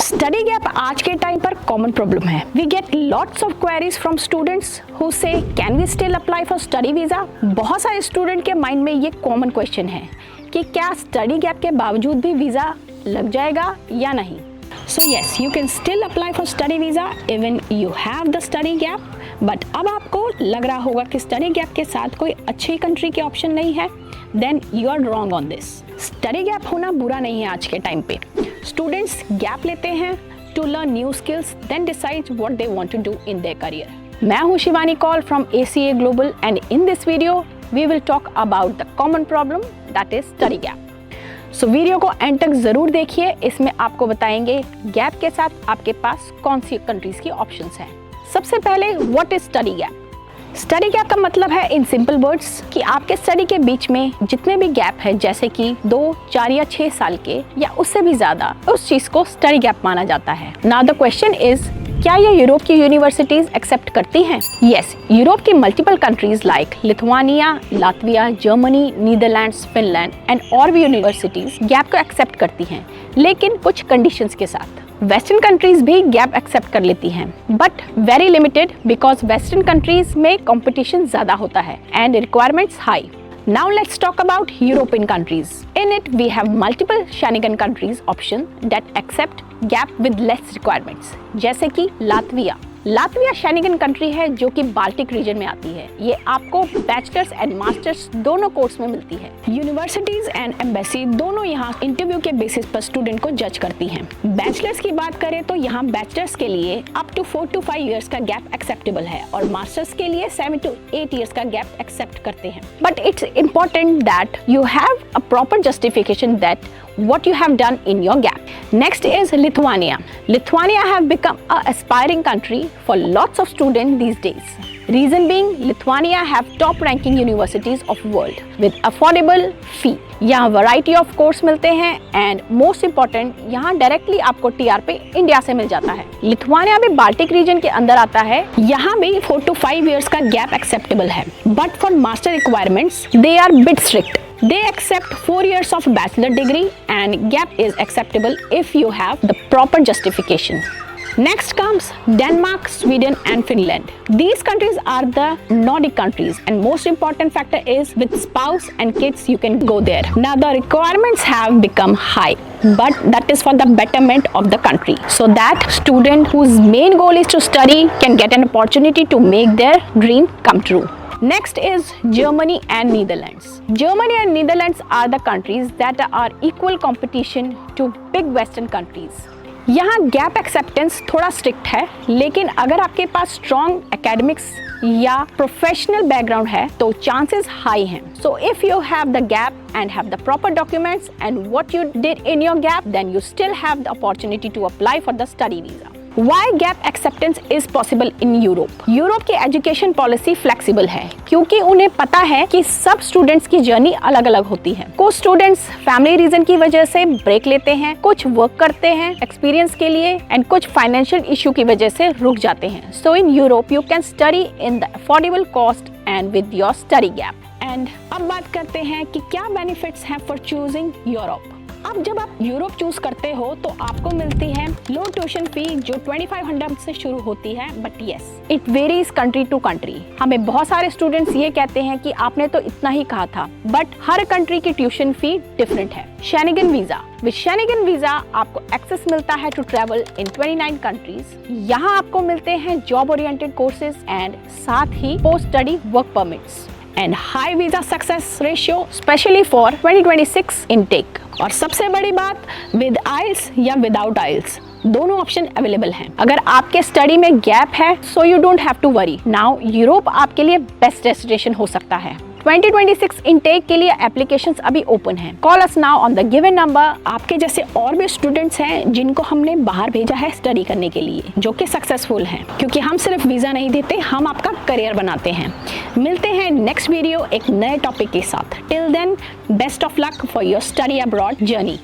Study gap आज के time पर कॉमन प्रॉब्लम है। We get lots of queries from students who say can we still apply for study visa. बहुत सारे student के mind में ये कॉमन क्वेश्चन है कि क्या स्टडी गैप के बावजूद भी वीजा लग जाएगा या नहीं। So yes, you can still apply for study visa even you have the study gap. But अब आपको लग रहा होगा कि स्टडी गैप के साथ कोई अच्छी कंट्री के ऑप्शन नहीं है, then you are wrong on this. Study gap होना बुरा नहीं है। आज के टाइम पे स्टूडेंट्स गैप लेते हैं to learn new skills, then decide what they want to do in their career. मैं हूं Shivani Kaul from ACA global and in this video we will talk about the common problem that is study gap. So video को end तक जरूर देखिए, इसमें आपको बताएंगे gap के साथ आपके पास कौन सी कंट्रीज की ऑप्शंस हैं। सबसे पहले what is study gap. Study gap का मतलब है इन सिंपल वर्ड्स कि आपके स्टडी के बीच में जितने भी गैप है, जैसे कि 2, 4 या 6 साल के या उससे भी ज्यादा, उस चीज को स्टडी गैप माना जाता है। नाउ द क्वेश्चन इज, क्या ये यूरोप की यूनिवर्सिटीज एक्सेप्ट करती हैं? यस, यूरोप की multiple countries like Lithuania, Latvia, Germany, Netherlands, Finland and और भी यूनिवर्सिटीज गैप को एक्सेप्ट करती हैं, लेकिन कुछ कंडीशंस के साथ। वेस्टर्न कंट्रीज भी गैप एक्सेप्ट कर लेती हैं, but very limited, because western countries में कंपटीशन ज्यादा होता है and requirements high. Now let's talk about European countries. In it, we have multiple Schengen countries option that accept gap with less requirements. जैसे कि Latvia. Latvia Schengen country है जो कि Baltic region में आती है। ये आपको बैचलर्स एंड मास्टर्स दोनों कोर्स में मिलती है। यूनिवर्सिटीज एंड एम्बेसी दोनों यहाँ इंटरव्यू के बेसिस पर स्टूडेंट को जज करती हैं। बैचलर्स की बात करें तो यहाँ बैचलर्स के लिए अप टू 4 to 5 years का गैप एक्सेप्टेबल है और मास्टर्स के लिए 7 to 8 years का गैप एक्सेप्ट करते हैं। But it's important that you have a proper justification that what you have done in your gap. Next is Lithuania. Lithuania have become a aspiring country for lots of students these days. Reason being, Lithuania have top ranking universities of world with affordable fee. यहाँ variety of course मिलते हैं and most important, यहाँ directly आपको TR पे India से मिल जाता है। Lithuania भी बाल्टिक रीजन के अंदर आता है। यहाँ भी 4 to 5 years का गैप एक्सेप्टेबल है, but for master requirements they are bit strict. They accept 4 years of bachelor degree and gap is acceptable if you have the proper justification. Next comes Denmark, Sweden and Finland. These countries are the Nordic countries and most important factor is with spouse and kids you can go there. Now the requirements have become high, but that is for the betterment of the country, so that student whose main goal is to study can get an opportunity to make their dream come true. Next is Germany and Netherlands. Germany and Netherlands are the countries that are equal competition to big Western countries. यहाँ gap acceptance थोड़ा strict है, लेकिन अगर आपके पास strong academics या professional background है तो chances high हैं। So if you have the gap and have the proper documents and what you did in your gap, then you still have the opportunity to apply for the study visa. Why gap acceptance is possible in Europe? Europe की education policy flexible है क्योंकि उन्हें पता है कि सब students की journey अलग अलग होती है। कुछ स्टूडेंट्स फैमिली रीजन की वजह से ब्रेक लेते हैं, कुछ वर्क करते हैं एक्सपीरियंस के लिए एंड कुछ फाइनेंशियल इशू की वजह से रुक जाते हैं। So in Europe you can study in the affordable cost and with your study gap. And अब बात करते हैं कि क्या बेनिफिट्स हैं फॉर चूजिंग यूरोप। अब जब आप यूरोप चूज करते हो तो आपको मिलती है लो ट्यूशन फी जो 2500 से शुरू होती है, but yes it varies country to country. हमें बहुत सारे स्टूडेंट्स ये कहते हैं कि आपने तो इतना ही कहा था, बट हर कंट्री की ट्यूशन फी डिफरेंट है। Schengen visa, with Schengen visa आपको एक्सेस मिलता है टू ट्रेवल इन 29 कंट्रीज। यहाँ आपको मिलते हैं जॉब ओरिएंटेड कोर्सेज एंड साथ ही post study work permits and high visa success ratio specially for 2026 intake. और सबसे बड़ी बात, विद आइल्स या विदाउट आइल्स दोनों ऑप्शन अवेलेबल हैं। अगर आपके स्टडी में गैप है so you don't have to worry, now Europe आपके लिए बेस्ट डेस्टिनेशन हो सकता है। 2026 इनटेक के लिए एप्लीकेशंस अभी ओपन हैं। Call us now on the given number. आपके जैसे और भी स्टूडेंट्स हैं जिनको हमने बाहर भेजा है स्टडी करने के लिए, जो कि सक्सेसफुल हैं, क्योंकि हम सिर्फ वीजा नहीं देते, हम आपका करियर बनाते हैं। मिलते हैं नेक्स्ट वीडियो एक नए टॉपिक के साथ। Till then, best of luck for your study abroad journey.